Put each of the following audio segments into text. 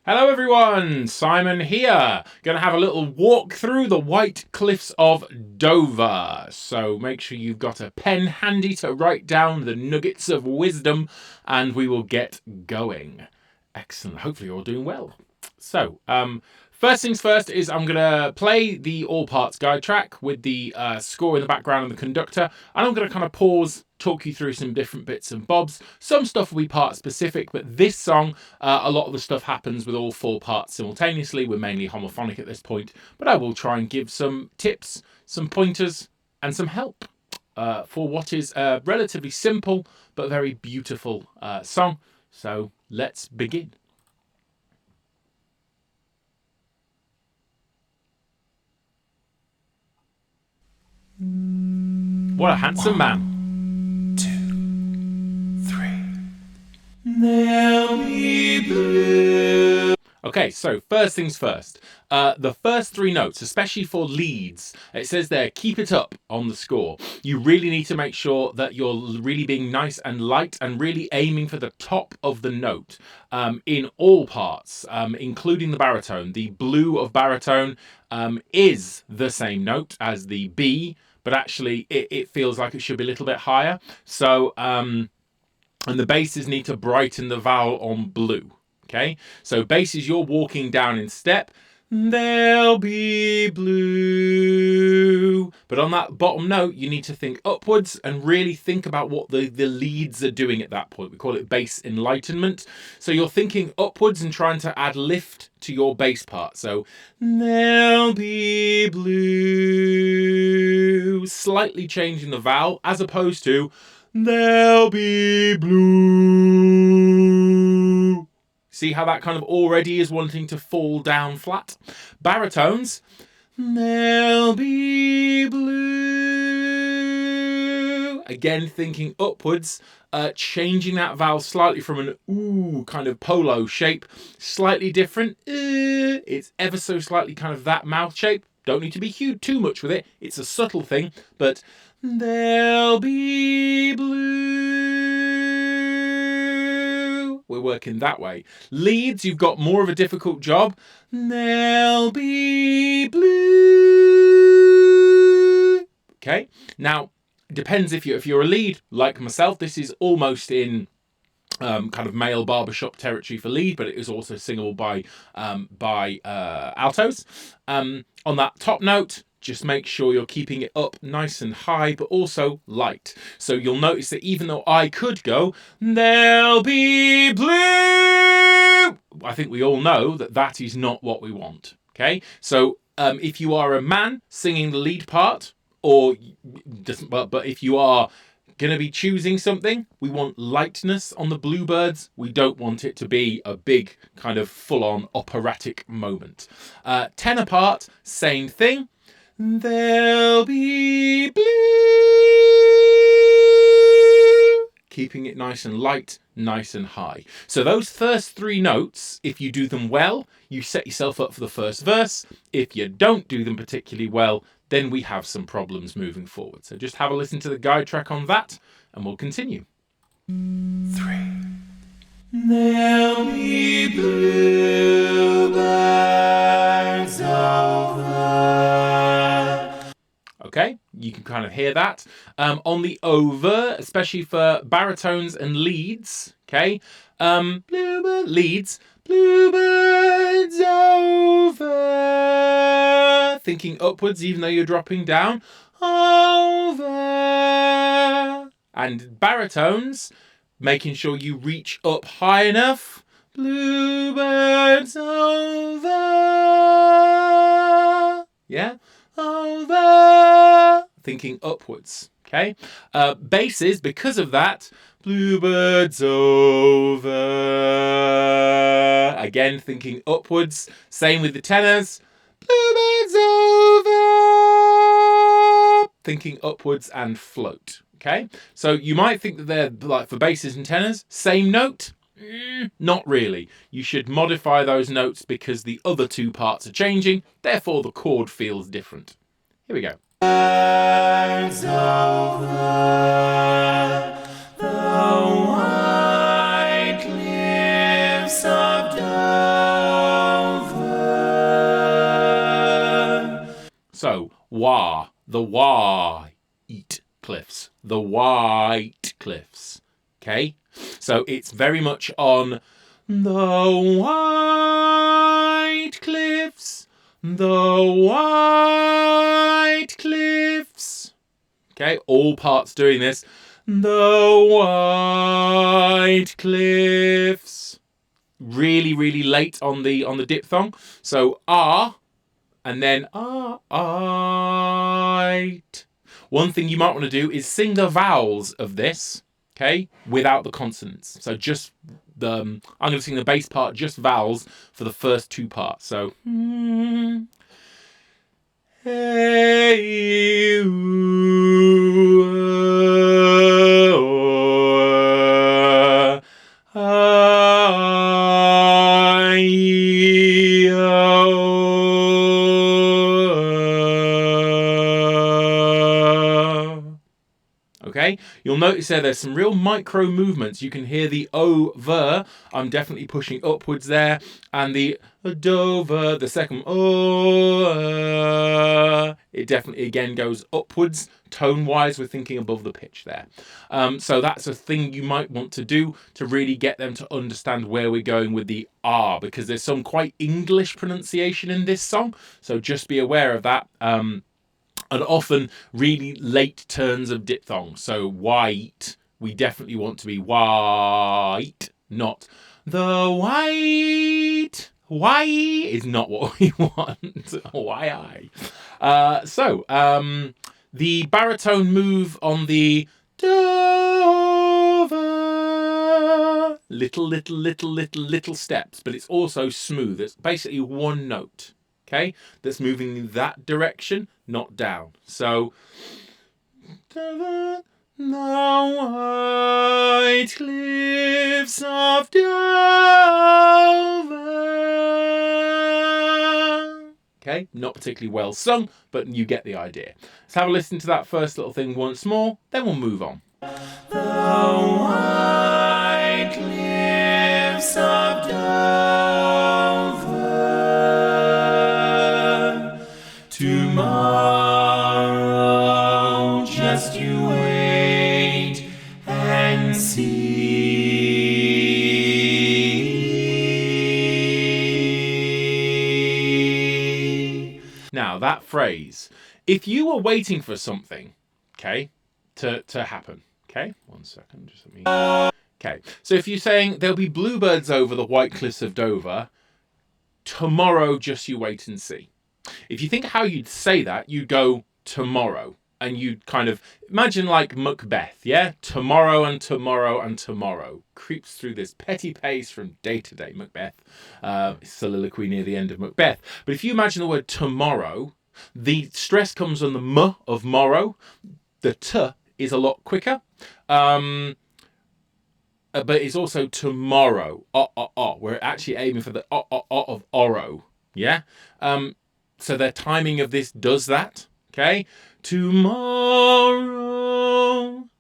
Hello everyone, Simon here. Going to have a little walk through the White Cliffs of Dover. So make sure you've got a pen handy to write down the nuggets of wisdom and we will get going. Excellent. Hopefully you're all doing well. So, first things first is I'm going to play the all parts guide track with the score in the background and the conductor. And I'm going to kind of pause, talk you through some different bits and bobs. Some stuff will be part specific, but this song, a lot of the stuff happens with all four parts simultaneously. We're mainly homophonic at this point, but I will try and give some tips, some pointers, and some help for what is a relatively simple but very beautiful song. So let's begin. What a handsome man. 2, 3. There'll be blue. Okay, so first things first. The first three notes, especially for leads, it says there, keep it up on the score. You really need to make sure that you're really being nice and light and really aiming for the top of the note in all parts, including the baritone. The blue of baritone is the same note as the B, but actually it feels like it should be a little bit higher. So, and the basses need to brighten the vowel on blue. Okay, so basses, you're walking down in step. There'll be blue. But on that bottom note, you need to think upwards and really think about what the leads are doing at that point. We call it bass enlightenment. So you're thinking upwards and trying to add lift to your bass part. So there'll be blue. Slightly changing the vowel as opposed to there'll be blue. See how that kind of already is wanting to fall down flat? Baritones, there'll be blue. Again, thinking upwards, changing that vowel slightly from an ooh kind of polo shape, slightly different. It's ever so slightly kind of that mouth shape. Don't need to be too much with it. It's a subtle thing, but there'll be blue. We're working that way. Leads, you've got more of a difficult job. There'll be blue. Okay. Now, it depends if you're a lead like myself. This is almost in kind of male barbershop territory for lead, but it is also singable by altos. On that top note, just make sure you're keeping it up nice and high, but also light. So you'll notice that even though I could go, there'll be blue, I think we all know that that is not what we want. Okay, so if you are a man singing the lead part, or but if you are going to be choosing something, we want lightness on the bluebirds. We don't want it to be a big kind of full-on operatic moment. Tenor part, same thing. There'll be blue. Keeping it nice and light, nice and high. So those first three notes, if you do them well, you set yourself up for the first verse. If you don't do them particularly well, then we have some problems moving forward. So just have a listen to the guide track on that, and we'll continue. 3. There'll be bluebirds over. Okay, you can kind of hear that. On the over, especially for baritones and leads, okay, bluebird leads, bluebirds over. Thinking upwards, even though you're dropping down, over. And baritones, making sure you reach up high enough. Bluebirds over. Yeah, over. Thinking upwards. Okay. Basses, because of that, bluebirds over. Again, thinking upwards. Same with the tenors. Bluebirds over. Thinking upwards and float. Okay. So you might think that they're like for basses and tenors, same note. Not really. You should modify those notes because the other two parts are changing. Therefore, the chord feels different. Here we go. Birds over the white cliffs of Dover. white cliffs, the white cliffs. Okay, so it's very much on the white cliffs, the white cliffs. Okay, all parts doing this. The white cliffs. Really, really late on the diphthong. So ah, and then ah-ite. One thing you might want to do is sing the vowels of this, okay, without the consonants. So just I'm going to sing the bass part, just vowels for the first two parts. So hey, okay, you'll notice there's some real micro movements. You can hear the over. I'm definitely pushing upwards there, and the dover, the second it definitely again goes upwards. Tone wise, we're thinking above the pitch there. So that's a thing you might want to do to really get them to understand where we're going with the R, because there's some quite English pronunciation in this song. So just be aware of that. And often really late turns of diphthongs. So white, we definitely want to be white, not the white. Why is not what we want. Why I? The baritone move on the dover. Little steps, but it's also smooth. It's basically one note. Okay, that's moving in that direction, not down. So the white cliffs of Dover. Okay, not particularly well sung, but you get the idea. Let's have a listen to that first little thing once more, then we'll move on. The white cliffs of Dover. Tomorrow, just you wait and see. Now that phrase, if you were waiting for something, okay, to happen, okay, 1 second, just let me. Okay, so if you're saying there'll be bluebirds over the white cliffs of Dover, tomorrow just you wait and see. If you think how you'd say that, you'd go tomorrow, and you'd kind of imagine like Macbeth, yeah? Tomorrow and tomorrow and tomorrow creeps through this petty pace from day to day. Macbeth, soliloquy near the end of Macbeth. But if you imagine the word tomorrow, the stress comes on the m of morrow. The t is a lot quicker. But it's also tomorrow. We're actually aiming for the of oro. Yeah? So the timing of this does that. Okay? Tomorrow.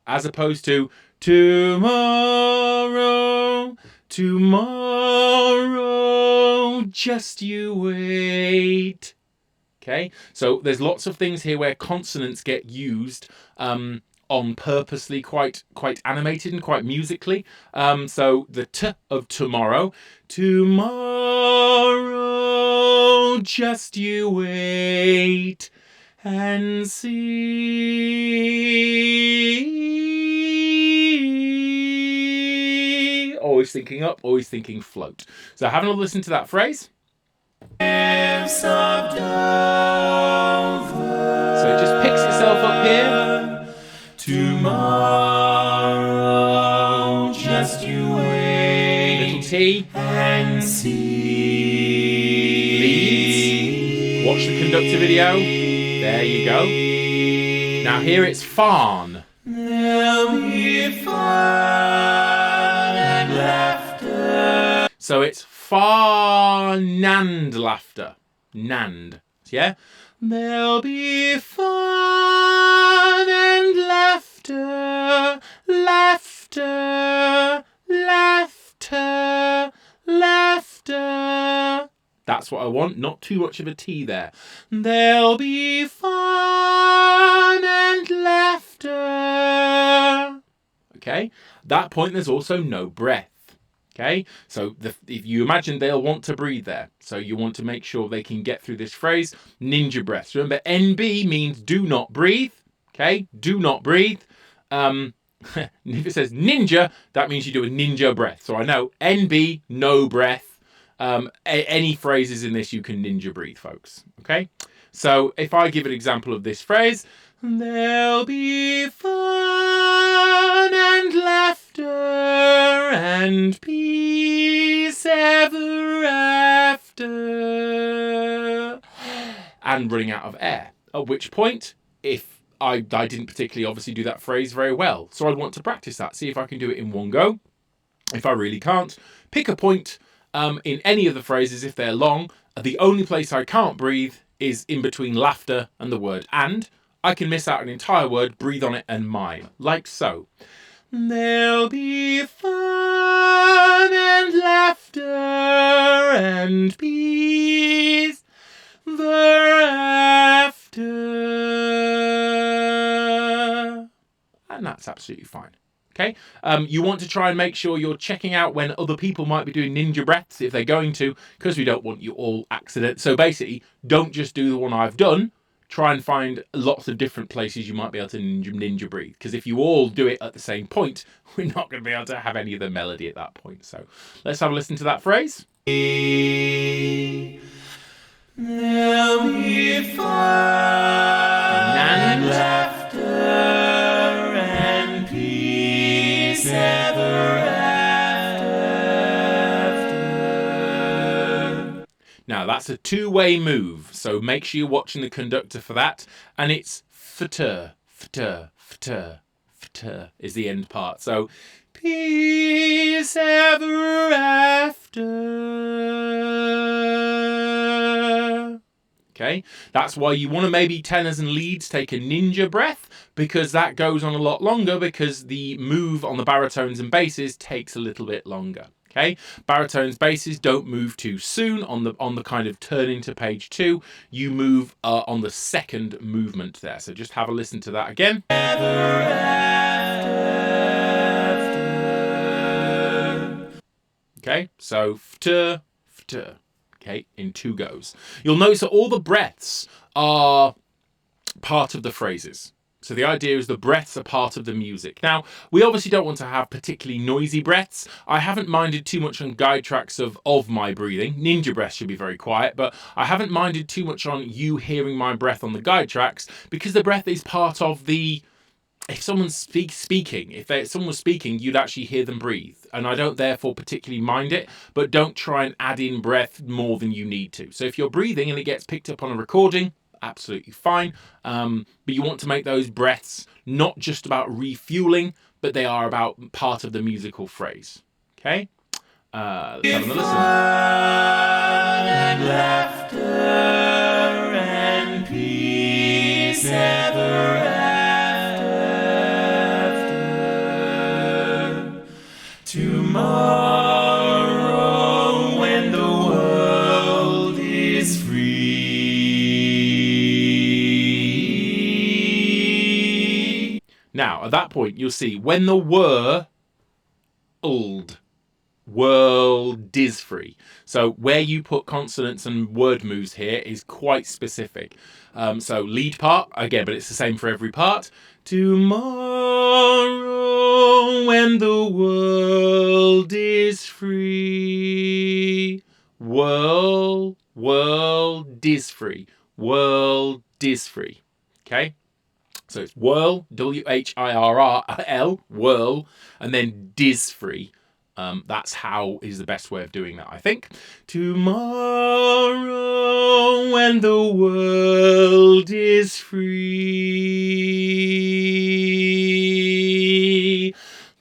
As opposed to tomorrow. Tomorrow. Just you wait. Okay? So there's lots of things here where consonants get used on purposely, quite animated and quite musically. So the t of tomorrow. Tomorrow, just you wait and see. Always thinking up, always thinking float. So having a listen to that phrase. So it just picks itself up here. Tomorrow, just you wait. Little T. And see. Leads. Watch the conductor video. There you go. Now here it's farn. There'll be fun and laughter. So it's farnand laughter. Nand. Yeah? There'll be fun and laughter, laughter, laughter, laughter. That's what I want, not too much of a T there. There'll be fun Okay, that point there's also no breath. Okay, so if you imagine they'll want to breathe there, so you want to make sure they can get through this phrase. Ninja breaths. Remember, NB means do not breathe. Okay, do not breathe. If it says ninja, that means you do a ninja breath. So I know NB, no breath. Any phrases in this you can ninja breathe, folks. Okay, so if I give an example of this phrase, there'll be fun and laughter and peace ever after, and running out of air. At which point, if I didn't particularly obviously do that phrase very well, so I'd want to practice that, see if I can do it in one go. If I really can't, pick a point in any of the phrases if they're long. The only place I can't breathe is in between laughter and the word and. I can miss out an entire word, breathe on it, and mime, like so. There'll be fun and laughter and peace thereafter. And that's absolutely fine. Okay, you want to try and make sure you're checking out when other people might be doing ninja breaths if they're going to, because we don't want you all accident. So basically, don't just do the one I've done. Try and find lots of different places you might be able to ninja breathe. Because if you all do it at the same point, we're not going to be able to have any of the melody at that point. So let's have a listen to that phrase. There'll be fun and laughter and peace ever after. Now that's a two-way move, so make sure you're watching the conductor for that. And it's fter, fter, fter, fter is the end part. So peace ever after. Okay, that's why you want to maybe tenors and leads take a ninja breath, because that goes on a lot longer, because the move on the baritones and basses takes a little bit longer. Okay, baritones, basses don't move too soon on the kind of turn into page 2. You move on the second movement there. So just have a listen to that again. Ever after. Okay, so fter, fter. Okay, in 2 goes. You'll notice that all the breaths are part of the phrases. So the idea is the breaths are part of the music. Now, we obviously don't want to have particularly noisy breaths. I haven't minded too much on guide tracks of my breathing. Ninja breath should be very quiet, but I haven't minded too much on you hearing my breath on the guide tracks, because the breath is part of the... If someone's speaking, if someone was speaking, you'd actually hear them breathe. And I don't therefore particularly mind it, but don't try and add in breath more than you need to. So if you're breathing and it gets picked up on a recording, absolutely fine. But you want to make those breaths not just about refueling, but they are about part of the musical phrase. Okay? Let's have a listen. And laughter and peace ever after. Tomorrow, when the world is free. Now, at that point, you'll see when the world is free. So where you put consonants and word moves here is quite specific. So lead part, again, but it's the same for every part. Tomorrow when the world is free. World is free. World is free. Okay? So it's whirl, W-H-I-R-R-L, whirl, and then dis free. That's how is the best way of doing that, I think. Tomorrow when the world is free.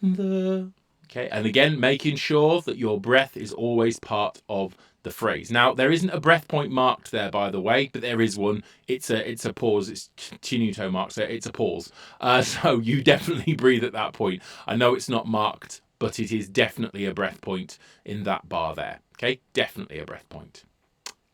Okay, and again, making sure that your breath is always part of the phrase. Now, there isn't a breath point marked there, by the way, but there is one. It's a pause. It's tenuto marked, so it's a pause. So you definitely breathe at that point. I know it's not marked, but it is definitely a breath point in that bar there. Okay, definitely a breath point.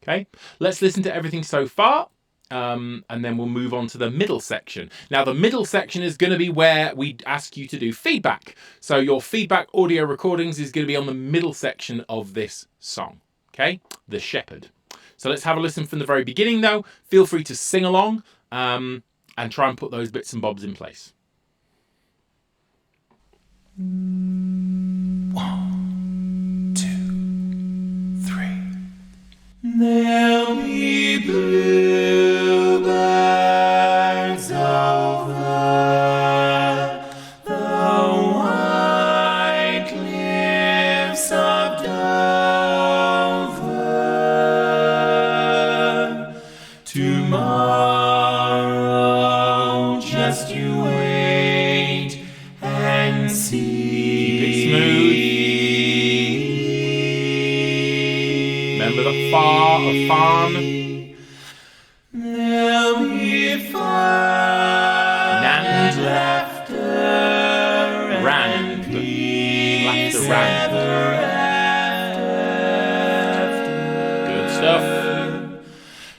Okay, let's listen to everything so far, and then we'll move on to the middle section. Now, the middle section is going to be where we ask you to do feedback. So your feedback audio recordings is going to be on the middle section of this song. Okay, The Shepherd. So let's have a listen from the very beginning, though. Feel free to sing along and try and put those bits and bobs in place. 1, 2, 3. There'll be bluebirds over the white cliffs of Dover. Tomorrow, just you wait and see. Remember the far of farm. There'll be fun and laughter Rand. and peace Laughter rand. ever after. Good stuff.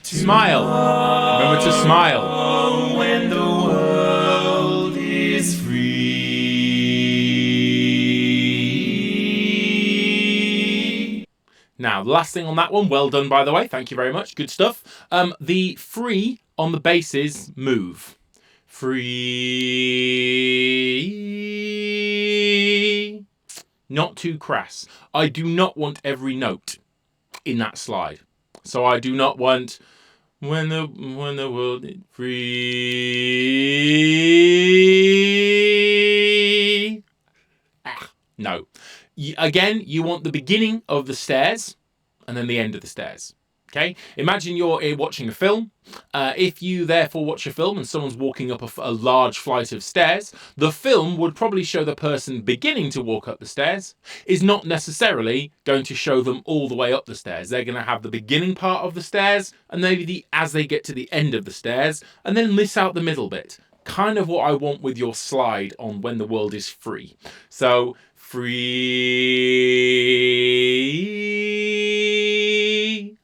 Smile. Remember to smile. When the world is free. Now, the last thing on that one, well done, by the way. Thank you very much. Good stuff. The free on the bass is move. Free. Not too crass. I do not want every note in that slide. So I do not want when the world is free. No. Again, you want the beginning of the stairs and then the end of the stairs. Okay? Imagine you're watching a film. If you therefore watch a film and someone's walking up a large flight of stairs, the film would probably show the person beginning to walk up the stairs, is not necessarily going to show them all the way up the stairs. They're going to have the beginning part of the stairs and maybe as they get to the end of the stairs and then miss out the middle bit. Kind of what I want with your slide on when the world is free. So, free.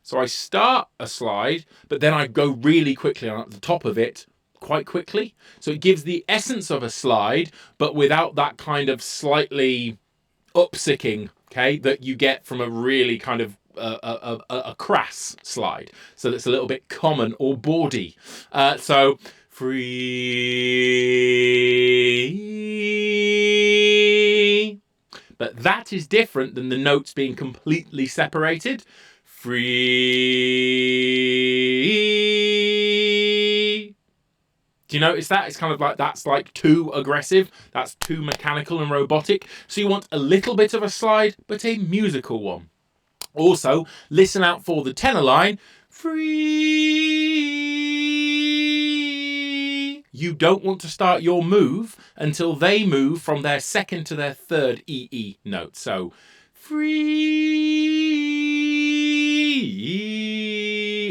So I start a slide, but then I go really quickly on at the top of it, quite quickly. So it gives the essence of a slide, but without that kind of slightly upsicking, okay, that you get from a really kind of a crass slide. So that's a little bit common or bawdy. So free. But that is different than the notes being completely separated. Free. Do you notice that? It's kind of like that's like too aggressive. That's too mechanical and robotic. So you want a little bit of a slide, but a musical one. Also, listen out for the tenor line. Free. You don't want to start your move until they move from their second to their third EE note. So, free.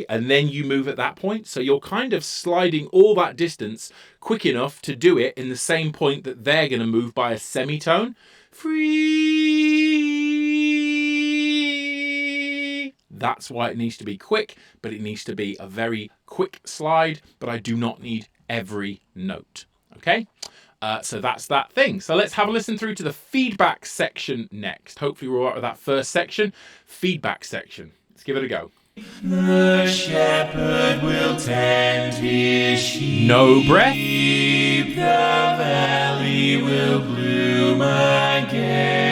And then you move at that point. So you're kind of sliding all that distance quick enough to do it in the same point that they're going to move by a semitone. Free. That's why it needs to be quick, but it needs to be a very quick slide, but I do not need every note. Okay? So that's that thing. So let's have a listen through to the feedback section next. Hopefully we're all right with that first section. Feedback section. Let's give it a go. The shepherd will tend his sheep. No breath. The valley will bloom again.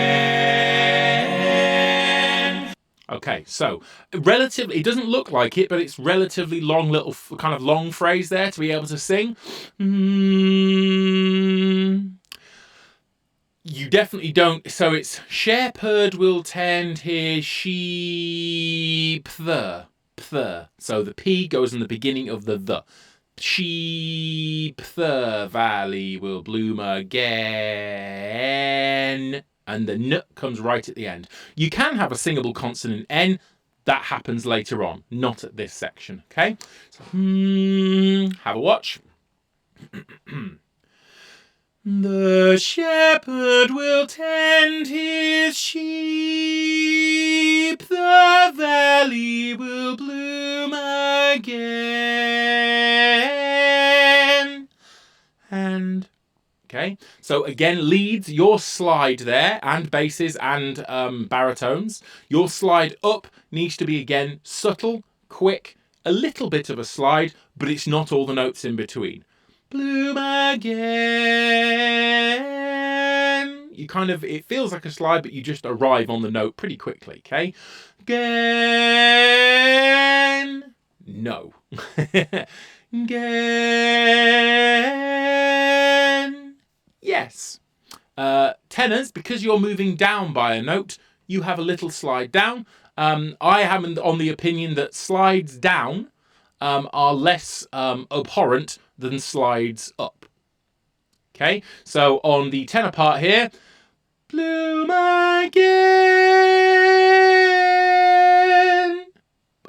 Okay, so relatively, it doesn't look like it, but it's relatively long, little kind of long phrase there to be able to sing. You definitely don't. So it's shepherd will tend his sheep. The. So the P goes in the beginning of the. Sheep. The valley will bloom again. And the N comes right at the end. You can have a singable consonant N. That happens later on, not at this section. Okay? So, have a watch. The shepherd will tend his sheep. The valley will bloom again. Okay, so again, leads, your slide there, and basses and baritones. Your slide up needs to be, again, subtle, quick, a little bit of a slide, but it's not all the notes in between. Bloom again. You kind of, it feels like a slide, but you just arrive on the note pretty quickly, okay? Again. No. Again. Yes. Tenors, because you're moving down by a note, you have a little slide down. I am on the opinion that slides down are less abhorrent than slides up. Okay, so on the tenor part here, bloom again.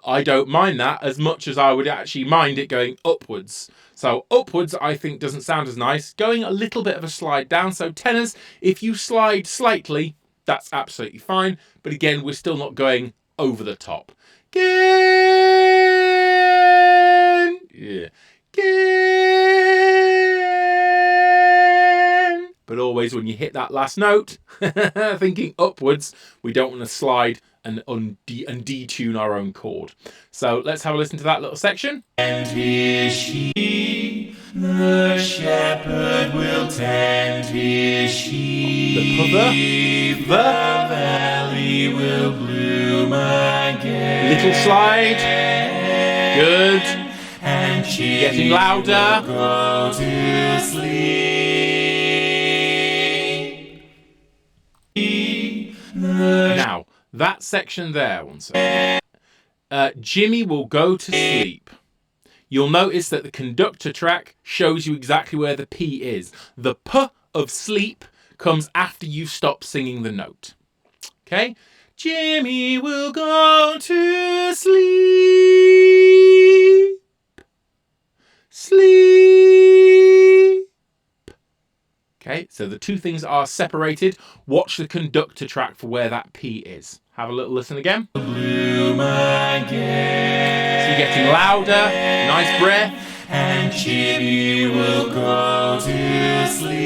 I don't mind that as much as I would actually mind it going upwards. So upwards, I think, doesn't sound as nice. Going a little bit of a slide down. So tenors, if you slide slightly, that's absolutely fine. But again, we're still not going over the top. Again. Yeah. Again. But always when you hit that last note, thinking upwards, we don't want to slide and detune our own chord. So let's have a listen to that little section. And his sheep, the shepherd will tend his sheep. The valley will bloom again. Little slide. Good. And she Getting louder. will go to sleep. Now, that section there, one second. Jimmy will go to sleep. You'll notice that the conductor track shows you exactly where the P is. The P of sleep comes after you stop singing the note. Okay? Jimmy will go to sleep. Sleep. Okay, so the two things are separated. Watch the conductor track for where that P is. Have a little listen again. Bloom again. So you're getting louder, nice breath. And Jimmy will go to sleep.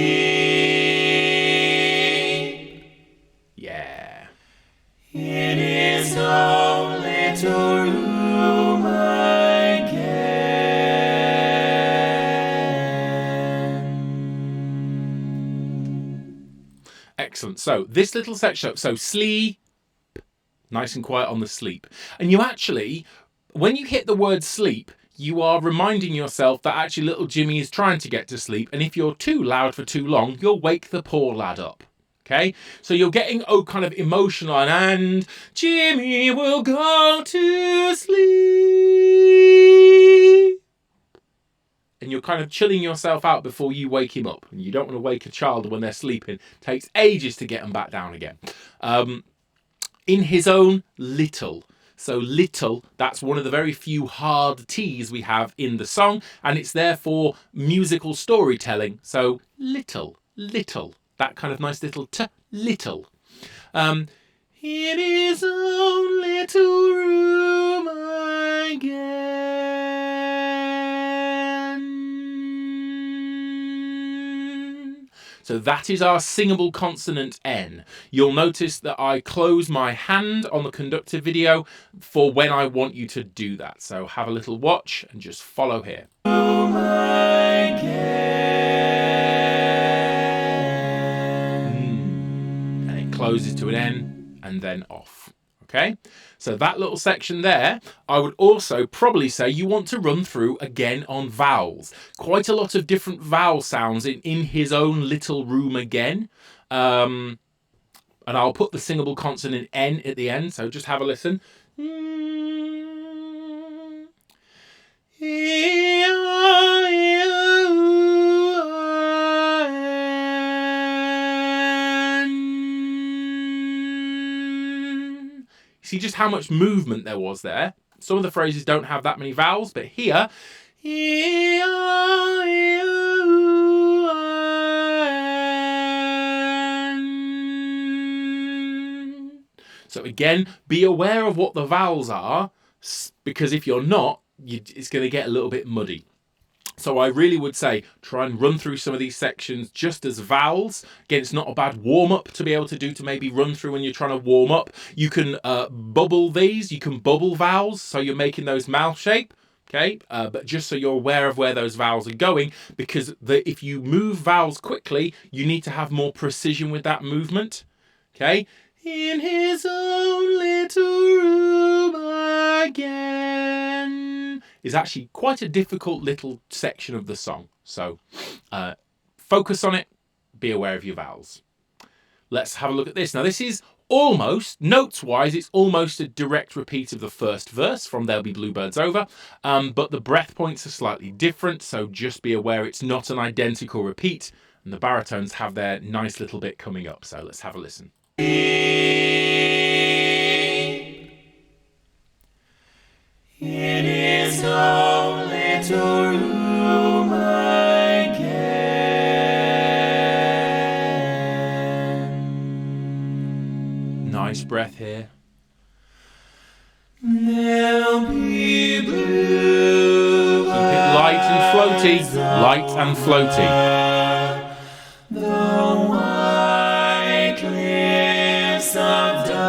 Yeah. In his own little room again. Excellent. So this little section, so sleep, nice and quiet on the sleep. And you actually, when you hit the word sleep, you are reminding yourself that actually little Jimmy is trying to get to sleep. And if you're too loud for too long, you'll wake the poor lad up. Okay, so you're getting kind of emotional, and Jimmy will go to sleep. And you're kind of chilling yourself out before you wake him up. And you don't want to wake a child when they're sleeping. It takes ages to get them back down again. In his own little. So little, that's one of the very few hard T's we have in the song. And it's there for musical storytelling. So little, little. That kind of nice little T, little. In his own little room again. So that is our singable consonant N. You'll notice that I close my hand on the conductor video for when I want you to do that. So have a little watch and just follow here. Bloom again. And it closes to an N and then off. Okay, so that little section there, I would also probably say you want to run through again on vowels. Quite a lot of different vowel sounds in his own little room again. And I'll put the singable consonant N at the end, so just have a listen. See just how much movement there was there. Some of the phrases don't have that many vowels, but here, so again, be aware of what the vowels are, because if you're not, it's going to get a little bit muddy. So I really would say try and run through some of these sections just as vowels. Again, it's not a bad warm-up to be able to do, to maybe run through when you're trying to warm up. You can bubble these. You can bubble vowels, so you're making those mouth shape. Okay, but just so you're aware of where those vowels are going, because if you move vowels quickly, you need to have more precision with that movement. Okay, in his own little room again is actually quite a difficult little section of the song. So focus on it, be aware of your vowels. Let's have a look at this. Now this is almost, notes-wise, it's almost a direct repeat of the first verse from There'll Be Bluebirds Over, but the breath points are slightly different, so just be aware it's not an identical repeat, and the baritones have their nice little bit coming up. So let's have a listen. In his own little room again. Nice breath here. There'll be blue. Keep it light and floaty. Light and floaty. The white cliffs of Dover.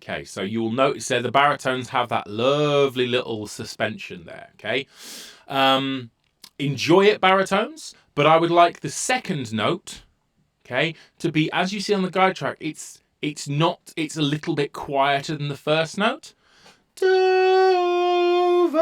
Okay, so you will notice there the baritones have that lovely little suspension there, okay? Enjoy it, baritones, but I would like the second note, okay, to be, as you see on the guide track, it's a little bit quieter than the first note. Dover,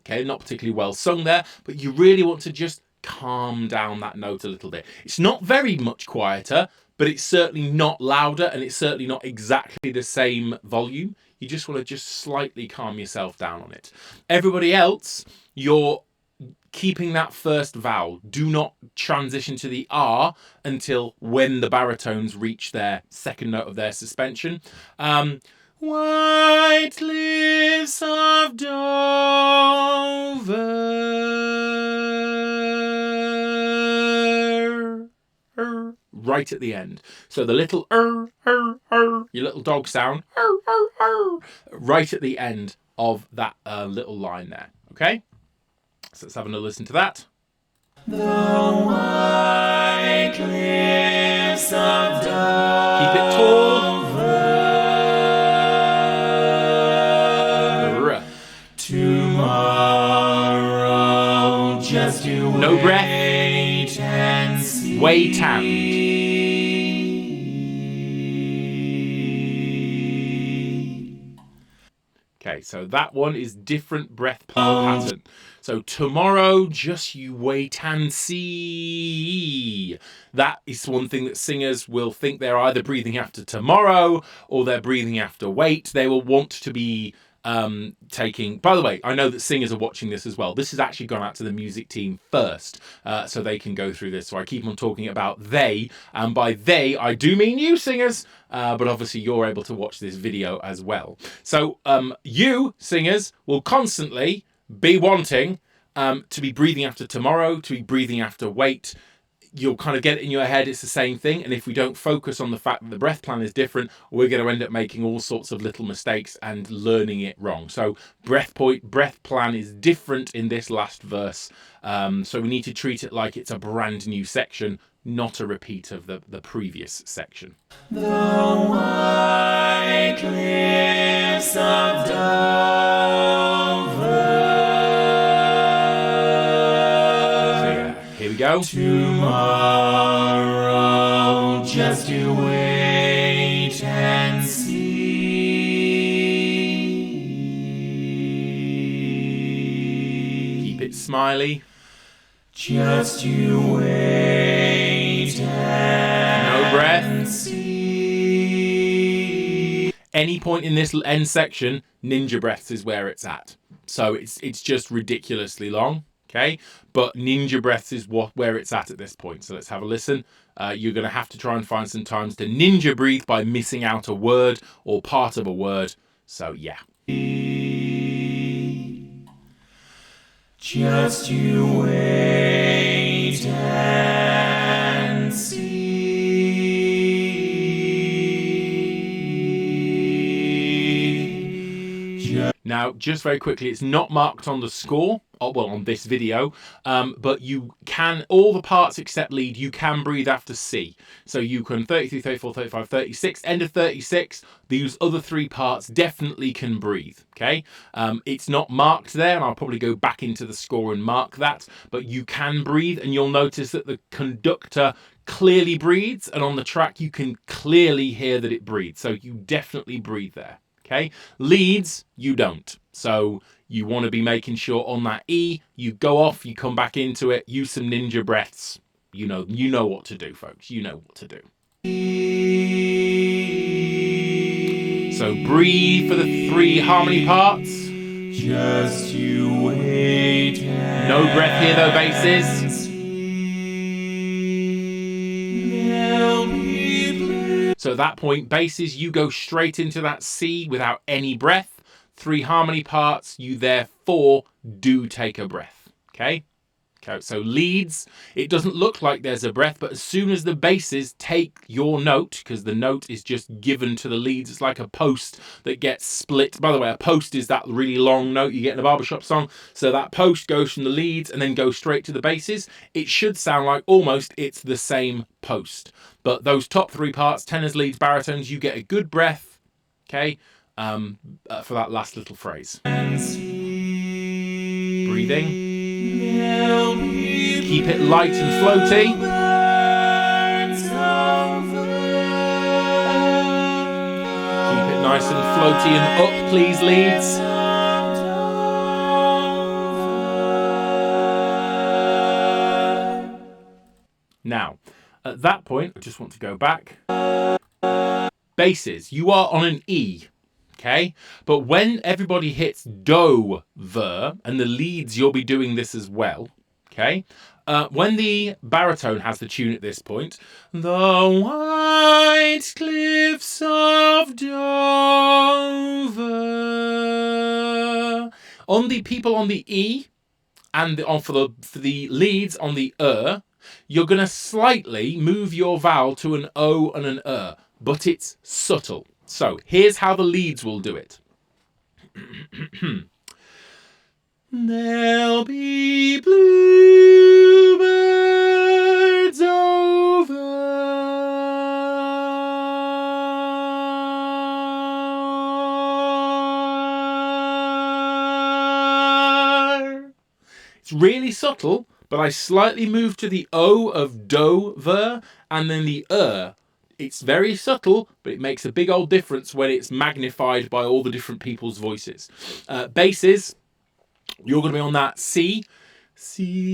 okay, not particularly well sung there, but you really want to just calm down that note a little bit. It's not very much quieter, but it's certainly not louder, and it's certainly not exactly the same volume. You just want to just slightly calm yourself down on it. Everybody else, you're keeping that first vowel. Do not transition to the R until when the baritones reach their second note of their suspension. White cliffs of Dover. Right at the end. So the little your little dog sound, right at the end of that little line there. Okay? So let's have another listen to that. The white cliffs of Dover. Keep it tall. Tomorrow, just you No breath. wait and see. Wait and. Okay, so that one is different breath pattern. So tomorrow, just you wait and see. That is one thing that singers will think they're either breathing after tomorrow or they're breathing after wait. They will want to be taking, by the way, I know that singers are watching this as well. This has actually gone out to the music team first, so they can go through this. So I keep on talking about they, and by they, I do mean you singers, but obviously you're able to watch this video as well. So you singers will constantly be wanting to be breathing after tomorrow, to be breathing after wait. You'll kind of get it in your head, it's the same thing. And if we don't focus on the fact that the breath plan is different, we're going to end up making all sorts of little mistakes and learning it wrong. So breath plan is different in this last verse. So we need to treat it like it's a brand new section, not a repeat of the previous section. The white cliffs of Dover. Here we go. Tomorrow, just you wait and see. Keep it smiley. Just you wait and No breath. see. Any point in this end section, ninja breaths is where it's at. So it's just ridiculously long. Okay, but ninja breaths is where it's at this point. So let's have a listen. You're going to have to try and find some times to ninja breathe by missing out a word or part of a word. So yeah. Just you wait and Now, just very quickly, it's not marked on the score, well, on this video, but you can, all the parts except lead, you can breathe after C. So you can 33, 34, 35, 36, end of 36, these other three parts definitely can breathe, okay? It's not marked there, and I'll probably go back into the score and mark that, but you can breathe, and you'll notice that the conductor clearly breathes, and on the track you can clearly hear that it breathes. So you definitely breathe there. Okay, leads, you don't. So you want to be making sure on that E, you go off, you come back into it, use some ninja breaths. You know what to do, folks. You know what to do. So breathe for the three harmony parts. Just you wait. No breath here though, basses. So at that point, basses, you go straight into that C without any breath. Three harmony parts, you therefore do take a breath. Okay? So leads, it doesn't look like there's a breath, but as soon as the basses take your note, because the note is just given to the leads, it's like a post that gets split. By the way, a post is that really long note you get in a barbershop song. So that post goes from the leads and then goes straight to the basses. It should sound like almost it's the same post. But those top three parts, tenors, leads, baritones, you get a good breath, okay, for that last little phrase. Breathing. Keep it light and floaty. Keep it nice and floaty and up, please, leads. Now, at that point, I just want to go back. Basses, you are on an E. Okay, but when everybody hits do, the, and the leads, you'll be doing this as well. Okay, when the baritone has the tune at this point, the white cliffs of Dover. On the people on the E, and for the leads on the you're going to slightly move your vowel to an O and an but it's subtle. So here's how the leads will do it. There'll be bluebirds over. It's really subtle, but I slightly move to the O of Dover and then the It's very subtle, but it makes a big old difference when it's magnified by all the different people's voices. Basses, you're going to be on that C. C.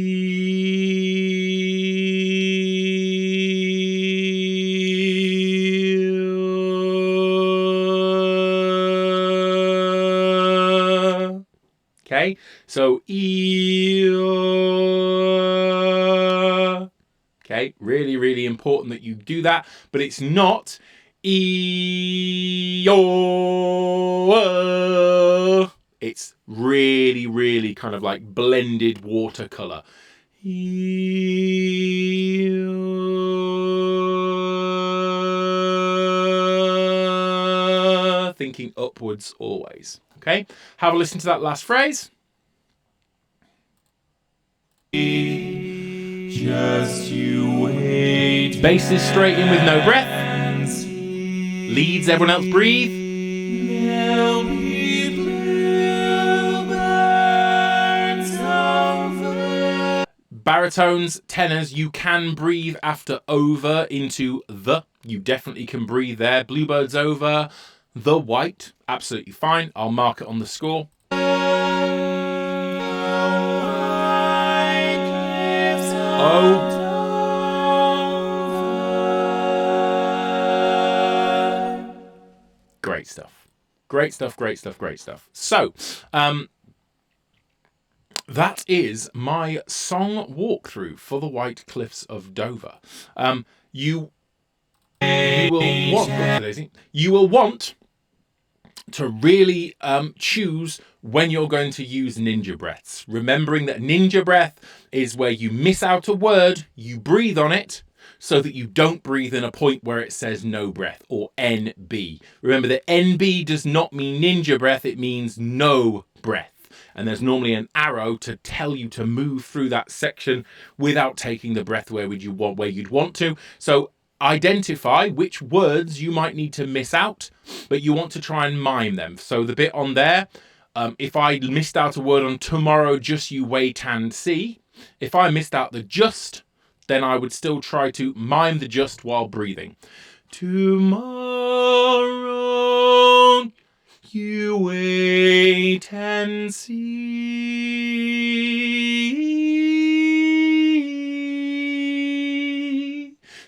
Okay, so E. Okay, really, really important that you do that, but it's not E-O. It's really, really kind of like blended watercolor. Thinking upwards always. Okay, have a listen to that last phrase. Just you wait. Basses straight in with no breath. Leads, everyone else breathe. There'll be bluebirds over. Baritones, tenors, you can breathe after over into the. You definitely can breathe there. Bluebirds over. The white, absolutely fine. I'll mark it on the score. Oh. Great stuff. Great stuff, great stuff, great stuff. So, that is my song walkthrough for the White Cliffs of Dover. You will want to really choose when you're going to use ninja breaths. Remembering that ninja breath is where you miss out a word, you breathe on it, so that you don't breathe in a point where it says no breath, or NB. Remember that NB does not mean ninja breath, it means no breath. And there's normally an arrow to tell you to move through that section without taking the breath where you'd want to. So identify which words you might need to miss out, but you want to try and mime them. So the bit on there, if I missed out a word on tomorrow, just you wait and see. If I missed out the just, then I would still try to mime the just while breathing. Tomorrow, you wait and see.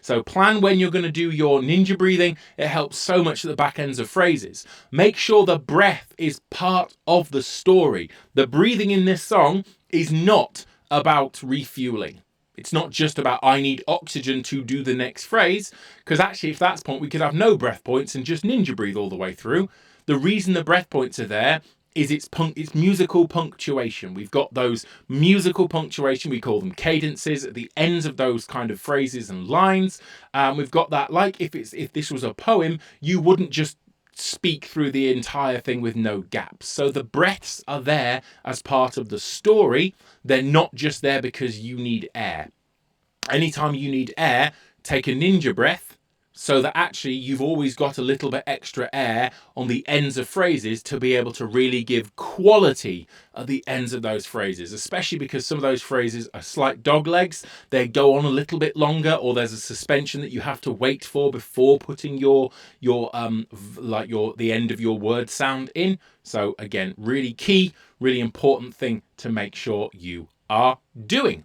So plan when you're going to do your ninja breathing. It helps so much at the back ends of phrases. Make sure the breath is part of the story. The breathing in this song is not about refueling. It's not just about I need oxygen to do the next phrase, because actually if that's the point we could have no breath points and just ninja breathe all the way through. The reason the breath points are there is it's musical punctuation. We've got those musical punctuation, we call them cadences, at the ends of those kind of phrases and lines. We've got that, like if this was a poem, you wouldn't just speak through the entire thing with no gaps. So the breaths are there as part of the story. They're not just there because you need air. Anytime you need air, take a ninja breath, so that actually you've always got a little bit extra air on the ends of phrases to be able to really give quality at the ends of those phrases, especially because some of those phrases are slight dog legs. They go on a little bit longer, or there's a suspension that you have to wait for before putting the end of your word sound in. So again, really key, really important thing to make sure you are doing.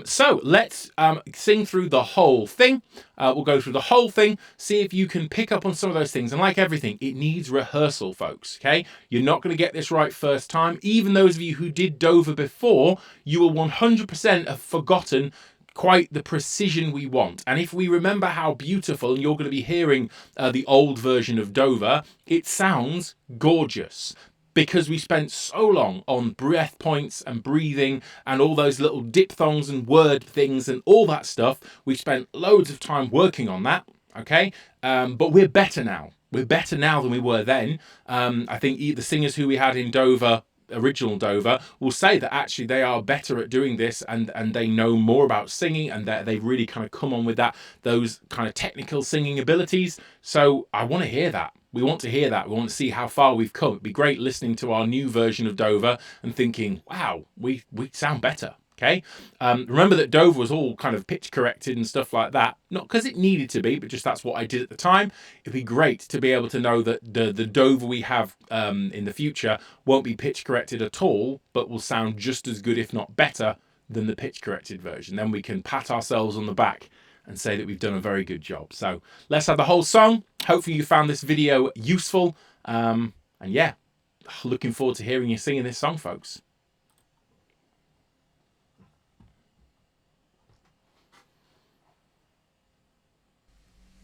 So let's sing through the whole thing. We'll go through the whole thing, see if you can pick up on some of those things. And like everything, it needs rehearsal, folks, okay? You're not going to get this right first time. Even those of you who did Dover before, you will 100% have forgotten quite the precision we want. And if we remember how beautiful, and you're going to be hearing the old version of Dover, it sounds gorgeous. Because we spent so long on breath points and breathing and all those little diphthongs and word things and all that stuff, we spent loads of time working on that, okay? But we're better now. We're better now than we were then. I think the singers who we had in Dover, original Dover, will say that actually they are better at doing this, and they know more about singing, and that they've really kind of come on with those kind of technical singing abilities. So I want to hear that. We want to hear that. We want to see how far we've come. It'd be great listening to our new version of Dover and thinking, wow, we sound better. Okay. Remember that Dover was all kind of pitch corrected and stuff like that. Not because it needed to be, but just that's what I did at the time. It'd be great to be able to know that the Dover we have in the future won't be pitch corrected at all, but will sound just as good, if not better, than the pitch corrected version. Then we can pat ourselves on the back and say that we've done a very good job. So let's have the whole song. Hopefully you found this video useful. And yeah, looking forward to hearing you singing this song, folks.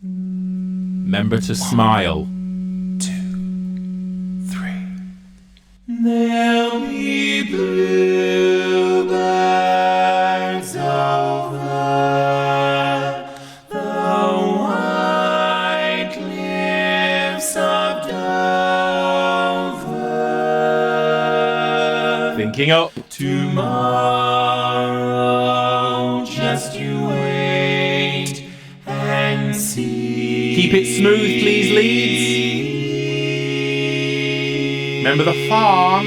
Remember to smile. 2, 3. There'll be bluebirds over the white cliffs of Dover. Thinking up. Tomorrow, just you wait and see. Keep it smooth, please, leads. Remember the farm.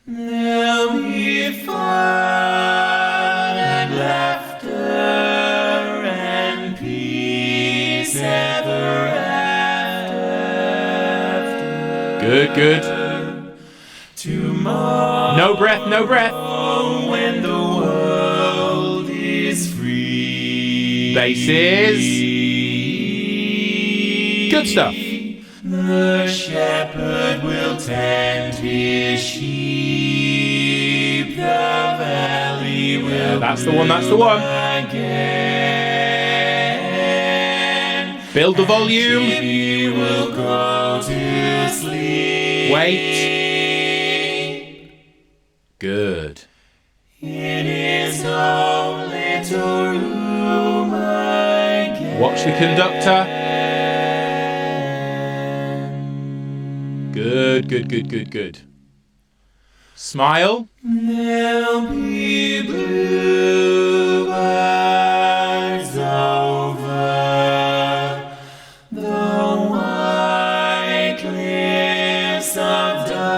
There'll be fun and laughter and peace ever after. Good. Tomorrow, No breath. when the world is free. Basses. Good stuff. The shepherd will tend his sheep. The valley will That's the one. again. Build the volume. He will go to sleep. Wait. Good. In his own little Watch the conductor. Good, good, good, good, good. Smile. There'll be bluebirds over the white cliffs of Dover.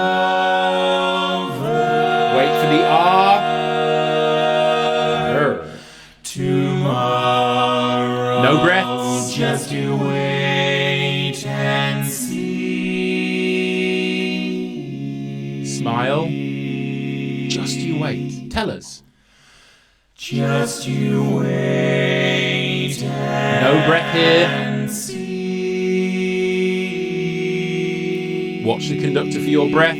Wait for the R. Tomorrow, No breaths. just you wait and see. Smile. Just you wait. Tell us. Just you wait No breath here. and see. Watch the conductor for your breath.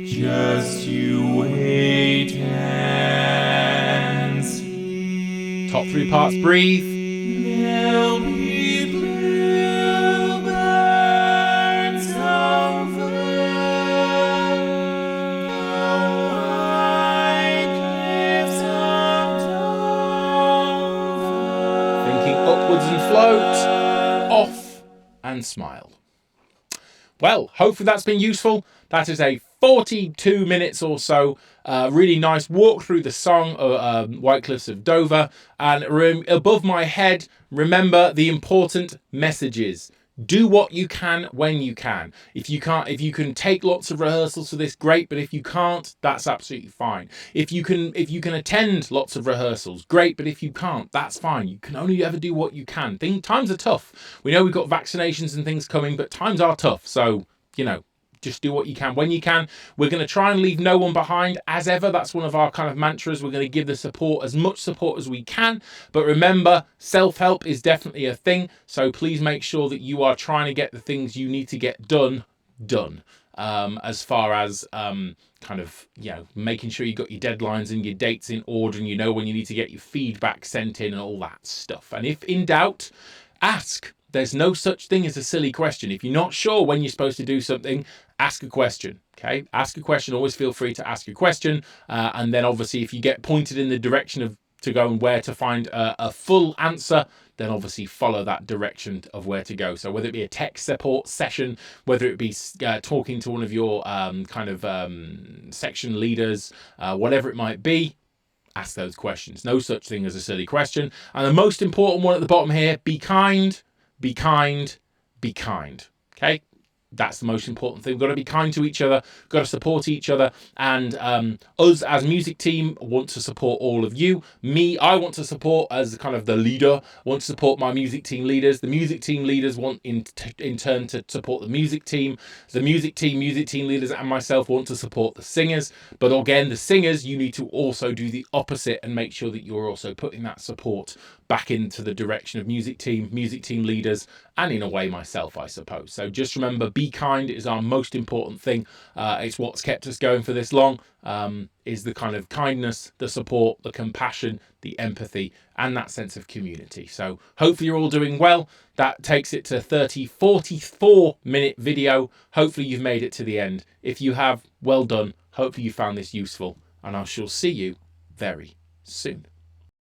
Just you wait and see. Top 3 parts, breathe. There'll be bluebirds over the white cliffs of Dover. Thinking upwards and float. Off and smile. Well, hopefully that's been useful. That is a 42 minutes or so, really nice walk through the song of White Cliffs of Dover. And above my head, remember the important messages. Do what you can when you can. If you can take lots of rehearsals for this, great. But if you can't, that's absolutely fine. If you can attend lots of rehearsals, great. But if you can't, that's fine. You can only ever do what you can. Times are tough. We know we've got vaccinations and things coming, but times are tough. So, just do what you can when you can. We're going to try and leave no one behind. As ever, that's one of our kind of mantras. We're going to give the support, as much support as we can. But remember, self-help is definitely a thing. So please make sure that you are trying to get the things you need to get done. As far as making sure you got your deadlines and your dates in order, and you know when you need to get your feedback sent in and all that stuff. And if in doubt, ask. There's no such thing as a silly question. If you're not sure when you're supposed to do something, ask a question, okay? Ask a question. Always feel free to ask a question. And then obviously if you get pointed in the direction of to go and where to find a full answer, then obviously follow that direction of where to go. So whether it be a tech support session, whether it be talking to one of your section leaders, whatever it might be, ask those questions. No such thing as a silly question. And the most important one at the bottom here, be kind. Be kind, be kind. Okay? That's the most important thing. We've got to be kind to each other, got to support each other. And us as music team want to support all of you. I want to support as kind of the leader, want to support my music team leaders. The music team leaders want in turn to support the music team. The music team leaders and myself want to support the singers. But again, the singers, you need to also do the opposite and make sure that you're also putting that support back into the direction of music team leaders, and in a way myself, I suppose. So just remember, be kind is our most important thing. It's what's kept us going for this long, is the kind of kindness, the support, the compassion, the empathy, and that sense of community. So hopefully you're all doing well. That takes it to 44-minute video. Hopefully you've made it to the end. If you have, well done. Hopefully you found this useful, and I shall see you very soon.